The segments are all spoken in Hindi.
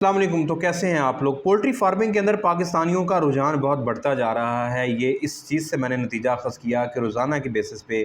अस्सलाम वालेकुम। तो कैसे हैं आप लोग। पोल्ट्री फार्मिंग के अंदर पाकिस्तानियों का रुझान बहुत बढ़ता जा रहा है। ये इस चीज़ से मैंने नतीजा अख़ज़ किया कि रोज़ाना के बेसिस पे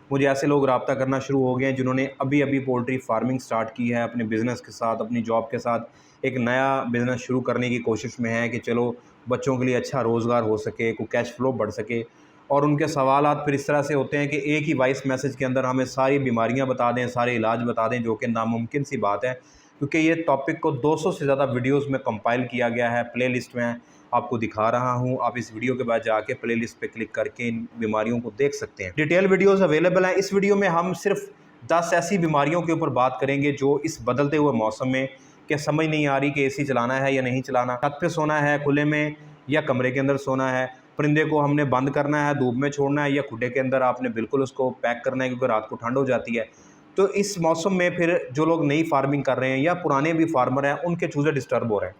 मुझे ऐसे लोग रब्ता करना शुरू हो गए हैं जिन्होंने अभी अभी पोल्ट्री फार्मिंग स्टार्ट की है। अपने बिज़नेस के साथ, अपनी जॉब के साथ एक नया बिज़नेस शुरू करने की कोशिश में है कि चलो बच्चों के लिए अच्छा रोज़गार हो सके, कोई कैश फ्लो बढ़ सके। और उनके सवालात फिर इस तरह से होते हैं कि एक ही वॉइस मैसेज के अंदर हमें सारी बीमारियाँ बता दें, सारे इलाज बता दें, जो कि नामुमकिन सी बात है, क्योंकि ये टॉपिक को 200 से ज़्यादा वीडियोस में कंपाइल किया गया है। प्लेलिस्ट में आपको दिखा रहा हूँ, आप इस वीडियो के बाद जाके प्लेलिस्ट पे क्लिक करके इन बीमारियों को देख सकते हैं। डिटेल वीडियोस अवेलेबल हैं। इस वीडियो में हम सिर्फ 10 ऐसी बीमारियों के ऊपर बात करेंगे जो इस बदलते हुए मौसम में क्या समझ नहीं आ रही कि एसी चलाना है या नहीं चलाना, छत पे सोना है खुले में या कमरे के अंदर सोना है, परिंदे को हमने बंद करना है, धूप में छोड़ना है या खुडे के अंदर आपने बिल्कुल उसको पैक करना है क्योंकि रात को ठंड हो जाती है। तो इस मौसम में फिर जो लोग नई फार्मिंग कर रहे हैं या पुराने भी फार्मर हैं, उनके चूज़े डिस्टर्ब हो रहे हैं।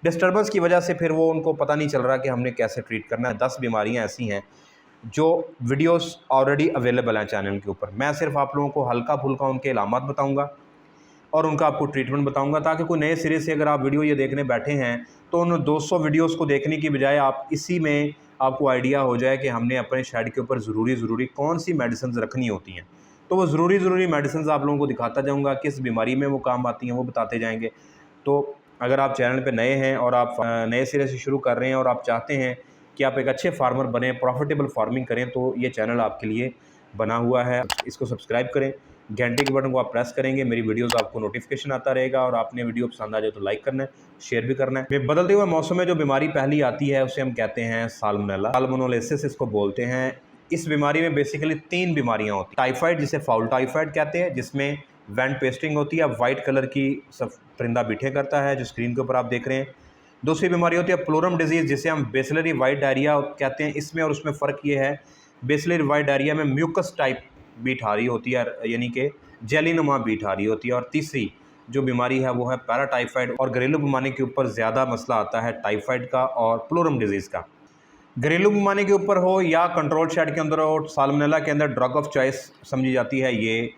डिस्टर्बेंस की वजह से फिर वो उनको पता नहीं चल रहा कि हमने कैसे ट्रीट करना है। 10 बीमारियां ऐसी हैं जो वीडियोस ऑलरेडी अवेलेबल हैं चैनल के ऊपर। मैं सिर्फ आप लोगों को हल्का फुल्का उनके अलामत बताऊंगा और उनका आपको ट्रीटमेंट बताऊंगा, ताकि कोई नए सिरे से अगर आप वीडियो ये देखने बैठे हैं तो उन 200 वीडियोज़ को देखने की बजाय आप इसी में आपको आइडिया हो जाए कि हमने अपने शेड के ऊपर ज़रूरी कौन सी मेडिसिन रखनी होती हैं। तो वो ज़रूरी मेडिसिन आप लोगों को दिखाता जाऊँगा, किस बीमारी में वो काम आती हैं वो बताते जाएंगे। तो अगर आप चैनल पे नए हैं और आप नए सिरे से शुरू कर रहे हैं और आप चाहते हैं कि आप एक अच्छे फार्मर बने, प्रॉफिटेबल फार्मिंग करें, तो ये चैनल आपके लिए बना हुआ है। इसको सब्सक्राइब करें, घंटे के बटन को आप प्रेस करेंगे, मेरी वीडियोस आपको नोटिफिकेशन आता रहेगा। और आपने वीडियो पसंद आ जाए तो लाइक करना है, शेयर भी करना है। बदलते हुए मौसम में जो बीमारी पहली आती है उसे हम कहते हैं साल्मोनेला, साल्मोनेलोसिस इसको बोलते हैं। इस बीमारी में बेसिकली 3 बीमारियां होती हैं। टाइफाइड, जिसे फाउल टाइफाइड कहते हैं, जिसमें वेंट पेस्टिंग होती है, वाइट कलर की सब परिंदा बिठे करता है, जो स्क्रीन के ऊपर आप देख रहे हैं। दूसरी बीमारी होती है प्लोरम डिजीज़, जिसे हम बेसिलरी वाइट डायरिया कहते हैं। इसमें और उसमें फ़र्क ये है, बेसिलरी वाइट डायरिया में म्यूकस टाइप बीट आ रही होती है, यानी कि जेलीनुमा बीट आ रही होती है। और तीसरी जो बीमारी है वो है पैराटाइफाइड। और घरेलू बीमारी के ऊपर ज़्यादा मसला आता है टाइफाइड का और प्लोरम डिजीज़ का। घरेलू बीमारी के ऊपर हो या कंट्रोल शेड के अंदर हो, साल्मोनेला के अंदर ड्रग ऑफ चॉइस समझी जाती है ये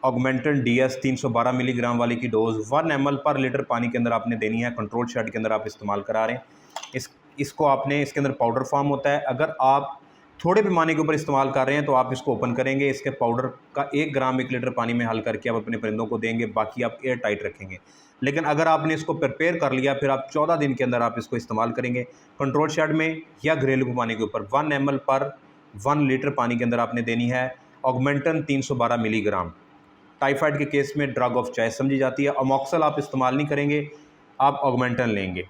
ऑगमेंटन DS 312 मिलीग्राम वाली की डोज़ 1 ml पर लीटर पानी के अंदर आपने देनी है। कंट्रोल शेड के अंदर आप इस्तेमाल करा रहे हैं। इसको आपने, इसके अंदर पाउडर फॉर्म होता है। अगर आप थोड़े पैमाने के ऊपर इस्तेमाल कर रहे हैं तो आप इसको ओपन करेंगे, इसके पाउडर का 1 ग्राम 1 लीटर पानी में हल करके आप अपने परिंदों को देंगे, बाकी आप एयर टाइट रखेंगे। लेकिन अगर आपने इसको प्रिपेयर कर लिया, फिर आप 14 दिन के अंदर आप इसको इस्तेमाल करेंगे कंट्रोल शेड में या घरेलू पैमाने के ऊपर। 1 ml पर 1 लीटर पानी के अंदर आपने देनी है ऑगमेंटन 312 मिलीग्राम। टाइफाइड के केस में ड्रग ऑफ चॉइस समझी जाती है। अमोक्सल आप इस्तेमाल नहीं करेंगे, आप ऑगमेंटन लेंगे।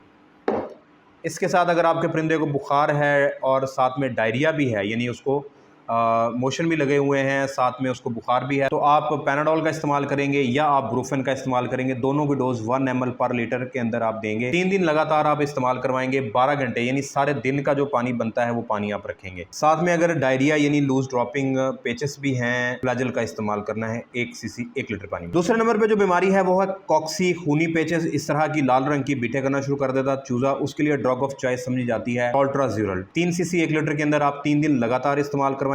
इसके साथ अगर आपके परिंदे को बुखार है और साथ में डायरिया भी है, यानी उसको मोशन भी लगे हुए हैं, साथ में उसको बुखार भी है, तो आप पैनाडोल का इस्तेमाल करेंगे या आप ब्रूफेन का इस्तेमाल करेंगे। दोनों की डोज 1 ml पर लीटर के अंदर आप देंगे। 3 दिन लगातार आप इस्तेमाल करवाएंगे। 12 घंटे यानी सारे दिन का जो पानी बनता है वो पानी आप रखेंगे। साथ में अगर डायरिया यानी लूज ड्रॉपिंग पेचेस भी हैं, फ्लैजेल का इस्तेमाल करना है 1 cc 1 लीटर पानी में। दूसरे नंबर पर जो बीमारी है वो है कॉक्सी, खूनी पेचेस। इस तरह की लाल रंग की बीटे करना शुरू कर देता चूजा, उसके लिए ड्रग ऑफ चॉइस समझी जाती है अल्ट्राज्यूरल। 3 cc 1 लीटर के अंदर आप 3 दिन लगातार इस्तेमाल करवाएंगे,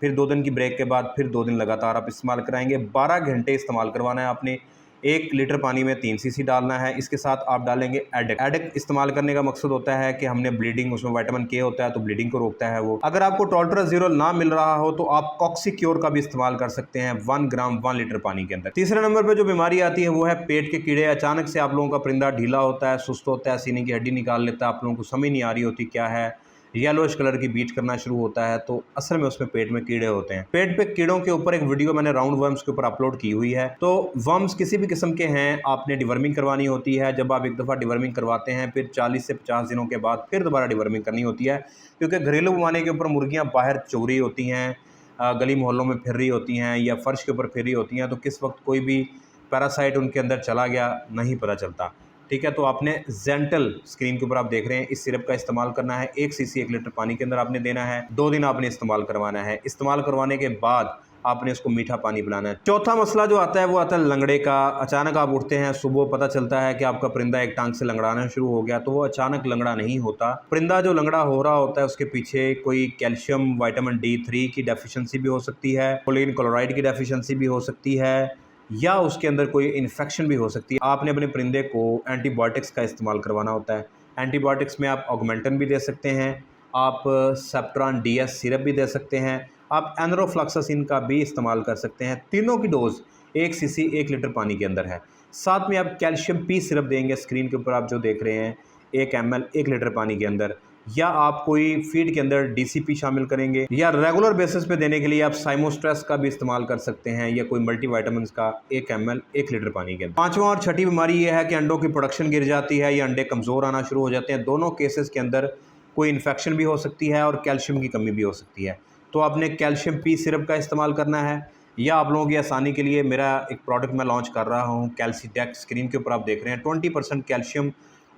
फिर 2 दिन की ब्रेक के बाद फिर 2 दिन लगातार आप इस्तेमाल कराएंगे। 12 घंटे इस्तेमाल करवाना है आपने। 1 लीटर पानी में 3 cc डालना है। इसके साथ आप डालेंगे एडिक। एडिक इस्तेमाल करने का मकसद होता है कि हमने ब्लीडिंग, उसमें विटामिन K होता है तो ब्लीडिंग को रोकता है वो। अगर आपको टॉल्ट्राज्यूरल ना मिल रहा हो तो आप कॉक्सीक्योर का भी इस्तेमाल कर सकते हैं 1 ग्राम 1 लीटर पानी के अंदर। तीसरे नंबर पर जो बीमारी आती है वो है पेट के कीड़े। अचानक से आप लोगों का परिंदा ढीला होता है, सुस्त होता है, सीने की हड्डी निकाल लेता है, आप लोगों को समझ नहीं आ रही होती क्या है, येलोइश कलर की बीट करना शुरू होता है, तो असल में उसमें पेट में कीड़े होते हैं। पेट पे कीड़ों के ऊपर एक वीडियो मैंने राउंड वर्म्स के ऊपर अपलोड की हुई है। तो वर्म्स किसी भी किस्म के हैं, आपने डिवर्मिंग करवानी होती है। जब आप एक दफ़ा डिवर्मिंग करवाते हैं फिर 40 से 50 दिनों के बाद फिर दोबारा डिवर्मिंग करनी होती है, क्योंकि घरेलू पैमाने के ऊपर मुर्गियाँ बाहर चुग रही होती हैं, गली मोहल्लों में फिर रही होती हैं या फर्श के ऊपर फिर रही होती हैं, तो किस वक्त कोई भी पैरासाइट उनके अंदर चला गया नहीं पता चलता। ठीक है, तो आपने जेंटल, स्क्रीन के ऊपर आप देख रहे हैं, इस सिरप का इस्तेमाल करना है। 1 cc 1 लीटर पानी के अंदर आपने देना है। 2 दिन आपने इस्तेमाल करवाना है। इस्तेमाल करवाने के बाद आपने इसको मीठा पानी पिलाना है। चौथा मसला जो आता है वो आता है लंगड़े का। अचानक आप उठते हैं सुबह, पता चलता है कि आपका परिंदा एक टांग से लंगड़ाना शुरू हो गया, तो वो अचानक लंगड़ा नहीं होता। परिंदा जो लंगड़ा हो रहा होता है उसके पीछे कोई कैल्शियम, विटामिन D3 की डेफिशिएंसी भी हो सकती है, कोलिन क्लोराइड की डेफिशिएंसी भी हो सकती है, या उसके अंदर कोई इन्फेक्शन भी हो सकती है। आपने अपने परिंदे को एंटीबायोटिक्स का इस्तेमाल करवाना होता है। एंटीबायोटिक्स में आप ऑगमेंटन भी दे सकते हैं, आप सेप्ट्रॉन डीएस सिरप भी दे सकते हैं, आप एनरोफ्लॉक्सासिन का भी इस्तेमाल कर सकते हैं। तीनों की डोज 1 सीसी 1 लीटर पानी के अंदर है। साथ में आप कैल्शियम पी सिरप देंगे, स्क्रीन के ऊपर आप जो देख रहे हैं 1 ml 1 लीटर पानी के अंदर, या आप कोई फीड के अंदर डीसीपी शामिल करेंगे, या रेगुलर बेसिस पे देने के लिए आप साइमोस्ट्रेस का भी इस्तेमाल कर सकते हैं, या कोई मल्टीविटामिन्स का 1 ml 1 लीटर पानी के अंदर। पांचवा और छठी बीमारी यह है कि अंडों की प्रोडक्शन गिर जाती है या अंडे कमज़ोर आना शुरू हो जाते हैं। दोनों केसेस के अंदर कोई इन्फेक्शन भी हो सकती है और कैल्शियम की कमी भी हो सकती है। तो आपने कैल्शियम पी सिरप का इस्तेमाल करना है, या आप लोगों की आसानी के लिए मेरा एक प्रोडक्ट मैं लॉन्च कर रहा हूँ कैल्सीडेक, स्क्रीन के ऊपर आप देख रहे हैं 20% कैल्शियम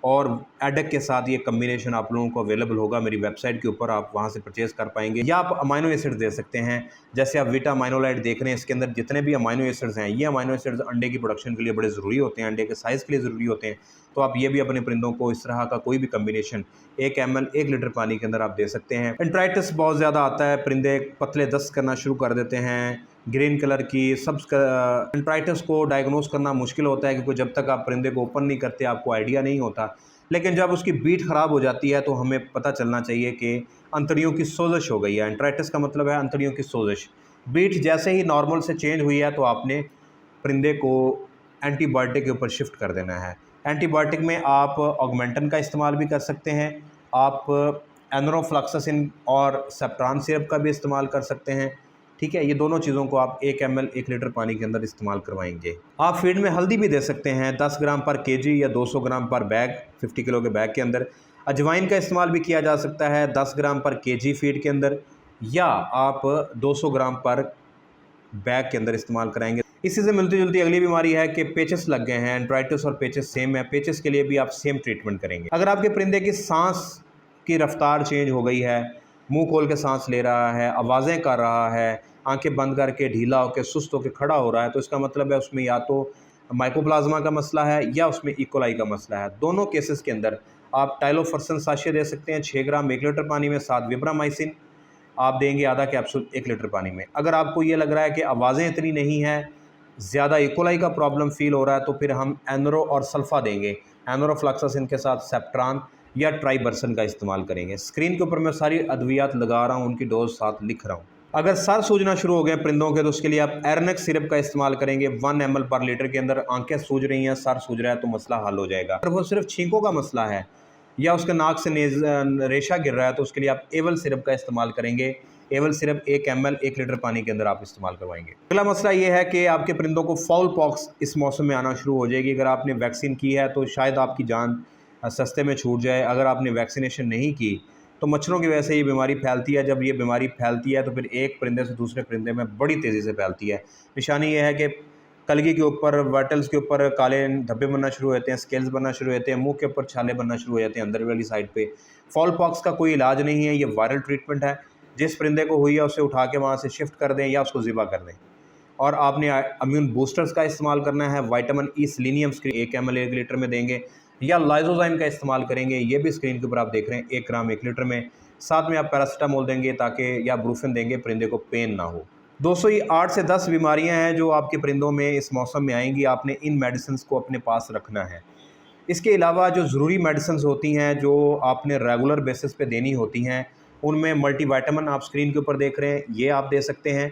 और एडेक के साथ ये कम्बिनेशन आप लोगों को अवेलेबल होगा मेरी वेबसाइट के ऊपर, आप वहाँ से परचेज़ कर पाएंगे। या आप अमाइनो एसिड दे सकते हैं, जैसे आप विटा अमाइनोलाइट देख रहे हैं, इसके अंदर जितने भी अमाइनो एसिड्स हैं, ये अमाइनो एसिड्स अंडे की प्रोडक्शन के लिए बड़े ज़रूरी होते हैं, अंडे के साइज़ के लिए ज़रूरी होते हैं। तो आप ये भी अपने परिंदों को इस तरह का कोई भी कम्बिनेशन 1 ml 1 लीटर पानी के अंदर आप दे सकते हैं। एंट्राइटिस बहुत ज़्यादा आता है, परिंदे पतले दस्त करना शुरू कर देते हैं, ग्रीन कलर की एंट्राइटिस को डायग्नोस करना मुश्किल होता है, क्योंकि जब तक आप परिंदे को ओपन नहीं करते आपको आइडिया नहीं होता। लेकिन जब उसकी बीट ख़राब हो जाती है तो हमें पता चलना चाहिए कि अंतड़ियों की सोजिश हो गई है। एंट्राइटिस का मतलब है अंतड़ियों की सोजिश। बीट जैसे ही नॉर्मल से चेंज हुई है तो आपने परिंदे को एंटीबायोटिक के ऊपर शिफ्ट कर देना है। एंटीबायोटिक में आप ऑगमेंटन का इस्तेमाल भी कर सकते हैं, आप एनरोफ्लॉक्सासिन और सेप्ट्रॉन सिरप का भी इस्तेमाल कर सकते हैं। ठीक है, ये दोनों चीज़ों को आप 1 ml 1 लीटर पानी के अंदर इस्तेमाल करवाएंगे। आप फीड में हल्दी भी दे सकते हैं 10 ग्राम पर केजी या 200 ग्राम पर बैग, 50 किलो के बैग के अंदर। अजवाइन का इस्तेमाल भी किया जा सकता है 10 ग्राम पर केजी फीड के अंदर, या आप 200 ग्राम पर बैग के अंदर इस्तेमाल कराएंगे। इसी से मिलती जुलती अगली बीमारी है कि पेचेस लग गए हैं। एंट्राइटिस और पेचेस सेम है, पेचेस के लिए भी आप सेम ट्रीटमेंट करेंगे। अगर आपके परिंदे की सांस की रफ्तार चेंज हो गई है, मुंह खोल के सांस ले रहा है, आवाज़ें कर रहा है, आंखें बंद करके ढीला होकर सुस्त होकर खड़ा हो रहा है, तो इसका मतलब है उसमें या तो माइकोप्लाज्मा का मसला है या उसमें इकोलाई का मसला है। दोनों केसेस के अंदर आप टाइलोफर्सन साशे दे सकते हैं 6 ग्राम 1 लीटर पानी में, साथ विब्रामाइसिन आप देंगे आधा कैप्सूल 1 लीटर पानी में। अगर आपको ये लग रहा है कि आवाज़ें इतनी नहीं हैं, ज़्यादा इकोलाई का प्रॉब्लम फील हो रहा है, तो फिर हम एनरो और सल्फा देंगे। एनरोफ्लॉक्सासिन के साथ सेप्ट्रॉन या ट्राइबर्सन का इस्तेमाल करेंगे। स्क्रीन के ऊपर मैं सारी अद्वियात लगा रहा हूँ, उनकी डोज साथ लिख रहा हूँ। अगर सर सूजना शुरू हो गए परिंदों के तो उसके लिए आप एरनेक्स सिरप का इस्तेमाल करेंगे 1 ml पर लीटर के अंदर। आंखें सूज रही हैं, सर सूज रहा है तो मसला हल हो जाएगा। अगर वो सिर्फ छींकों का मसला है या उसके नाक से रेशा गिर रहा है तो उसके लिए आप एवल सिरप का इस्तेमाल करेंगे। एवल सिरप 1 ml 1 लीटर पानी के अंदर आप इस्तेमाल करवाएंगे। अगला मसला ये है कि आपके परिंदों को फाउल पॉक्स इस मौसम में आना शुरू हो जाएगी। अगर आपने वैक्सीन की है तो शायद आपकी जान सस्ते में छूट जाए। अगर आपने वैक्सीनेशन नहीं की तो मच्छरों की वजह से ये बीमारी फैलती है। जब ये बीमारी फैलती है तो फिर एक परिंदे से दूसरे परिंदे में बड़ी तेज़ी से फैलती है। निशानी ये है कि कलगी के ऊपर, वर्टल्स के ऊपर काले धब्बे बनना शुरू होते हैं, स्केल्स बनना शुरू होते हैं, मुंह के ऊपर छाले बनना शुरू हो जाते हैं अंदर वाली साइड पे। फॉल पॉक्स का कोई इलाज नहीं है, ये वायरल ट्रीटमेंट है। जिस परिंदे को हुई है उसे उठा के वहाँ से शिफ्ट कर दें या उसको ज़िबा कर दें। और आपने इम्यून बूस्टर्स का इस्तेमाल करना है। Vitamin E selenium 1 ml 1 litre में देंगे, या लाइजोजाइम का इस्तेमाल करेंगे। ये भी स्क्रीन के ऊपर आप देख रहे हैं 1 ग्राम 1 लीटर में। साथ में आप पैरासीटामोल देंगे ताकि, या ब्रूफिन देंगे, परिंदे को पेन ना हो। दोस्तों, ये 8 से 10 बीमारियां हैं जो आपके परिंदों में इस मौसम में आएंगी। आपने इन मेडिसिन को अपने पास रखना है। इसके अलावा जो ज़रूरी मेडिसिन होती हैं जो आपने रेगुलर बेसिस पे देनी होती हैं, उनमें मल्टीविटामिन आप स्क्रीन के ऊपर देख रहे हैं, ये आप दे सकते हैं।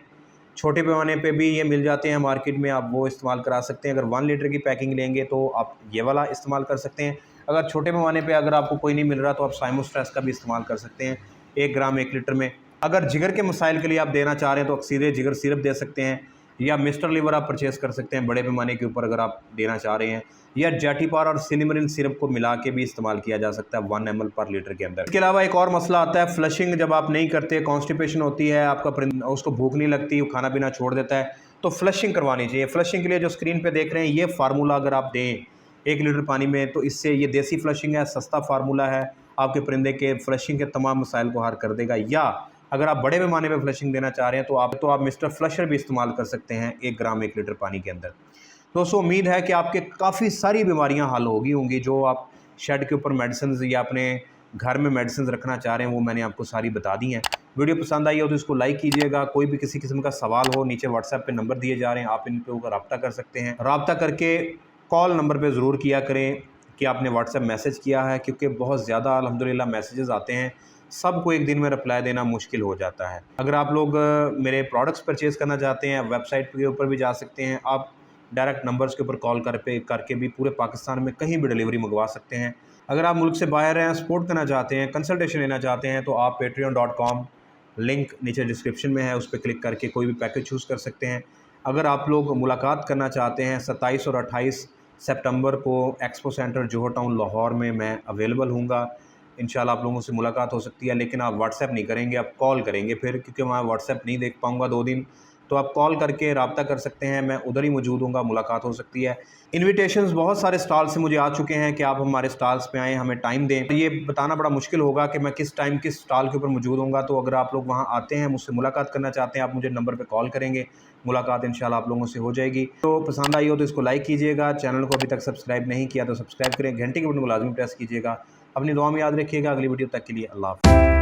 छोटे पैमाने पे भी ये मिल जाते हैं मार्केट में, आप वो इस्तेमाल करा सकते हैं। अगर 1 लीटर की पैकिंग लेंगे तो आप ये वाला इस्तेमाल कर सकते हैं। अगर छोटे पैमाने पे अगर आपको कोई नहीं मिल रहा तो आप साइमोस्ट्रेस का भी इस्तेमाल कर सकते हैं 1 ग्राम 1 लीटर में। अगर जिगर के मसाइल के लिए आप देना चाह रहे हैं तो अक्सीरे जिगर सिरप दे सकते हैं, या मिस्टर लीवर आप परचेज़ कर सकते हैं बड़े पैमाने के ऊपर अगर आप देना चाह रहे हैं, या जैटिपार और सिनेमरिन सिरप को मिला के भी इस्तेमाल किया जा सकता है 1 ml पर लीटर के अंदर। इसके अलावा एक और मसला आता है फ्लशिंग। जब आप नहीं करते, कॉन्स्टिपेशन होती है, आपका उसको भूख नहीं लगती, वो खाना पीना छोड़ देता है, तो फ्लशिंग करवानी चाहिए। फ्लशिंग के लिए जो स्क्रीन पे देख रहे हैं ये फार्मूला अगर आप दें 1 लीटर पानी में तो इससे, ये देसी फ्लशिंग है, सस्ता फार्मूला है, आपके परिंदे के फ्लशिंग के तमाम मसाइल को हल कर देगा। या अगर आप बड़े पैमाने पे फ्लशिंग देना चाह रहे हैं तो आप मिस्टर फ्लशर भी इस्तेमाल कर सकते हैं 1 ग्राम 1 लीटर पानी के अंदर। दोस्तों, उम्मीद है कि आपके काफ़ी सारी बीमारियां हल होगी होंगी जो आप शेड के ऊपर मेडिसिन या अपने घर में मेडिसिन रखना चाह रहे हैं वो मैंने आपको सारी बता दी हैं। वीडियो पसंद आई हो तो इसको लाइक कीजिएगा। कोई भी किसी किस्म का सवाल हो नीचे व्हाट्सएप पे नंबर दिए जा रहे हैं, आप इन पे ऊपर रब्ता कर सकते हैं। रब्ता करके कॉल नंबर पे ज़रूर किया करें कि आपने व्हाट्सएप मैसेज किया है, क्योंकि बहुत ज़्यादा अल्हम्दुलिल्लाह मैसेजेस आते हैं, सबको एक दिन में रिप्लाई देना मुश्किल हो जाता है। अगर आप लोग मेरे प्रोडक्ट्स परचेज़ करना चाहते हैं, वेबसाइट के ऊपर भी जा सकते हैं, आप डायरेक्ट नंबर्स के ऊपर कॉल करके भी पूरे पाकिस्तान में कहीं भी डिलीवरी मंगवा सकते हैं। अगर आप मुल्क से बाहर हैं, सपोर्ट करना चाहते हैं, कंसल्टेशन लेना चाहते हैं, तो आप patreon.com लिंक नीचे डिस्क्रिप्शन में है, उस पर क्लिक करके कोई भी पैकेज चूज़ कर सकते हैं। अगर आप लोग मुलाकात करना चाहते हैं, 27 और 28 सितंबर को एक्सपो सेंटर जोहर टाउन लाहौर में मैं अवेलेबल हूँगा। इंशाल्लाह आप लोगों से मुलाकात हो सकती है, लेकिन आप व्हाट्सएप नहीं करेंगे, आप कॉल करेंगे फिर, क्योंकि मैं व्हाट्सएप नहीं देख पाऊँगा 2 दिन, तो आप कॉल करके रब्ता कर सकते हैं। मैं उधर ही मौजूद हूँगा, मुलाकात हो सकती है। इन्विटेशंस बहुत सारे स्टॉल से मुझे आ चुके हैं कि आप हमारे स्टॉल्स पे आएँ, हमें टाइम दें। ये बताना बड़ा मुश्किल होगा कि मैं किस टाइम किस स्टॉल के ऊपर मौजूद होऊंगा। तो अगर आप लोग वहाँ आते हैं, मुझसे मुलाकात करना चाहते हैं, आप मुझे नंबर पे कॉल करेंगे, मुलाकात इंशाल्लाह आप लोगों से हो जाएगी। तो पसंद आई हो तो इसको लाइक कीजिएगा, चैनल को अभी तक सब्सक्राइब नहीं किया तो सब्सक्राइब करें, घंटे के बटन को लाजमी प्रेस कीजिएगा। अपनी दुआ में याद रखिएगा। अगली वीडियो तक के लिए अल्लाह हाफ़िज़।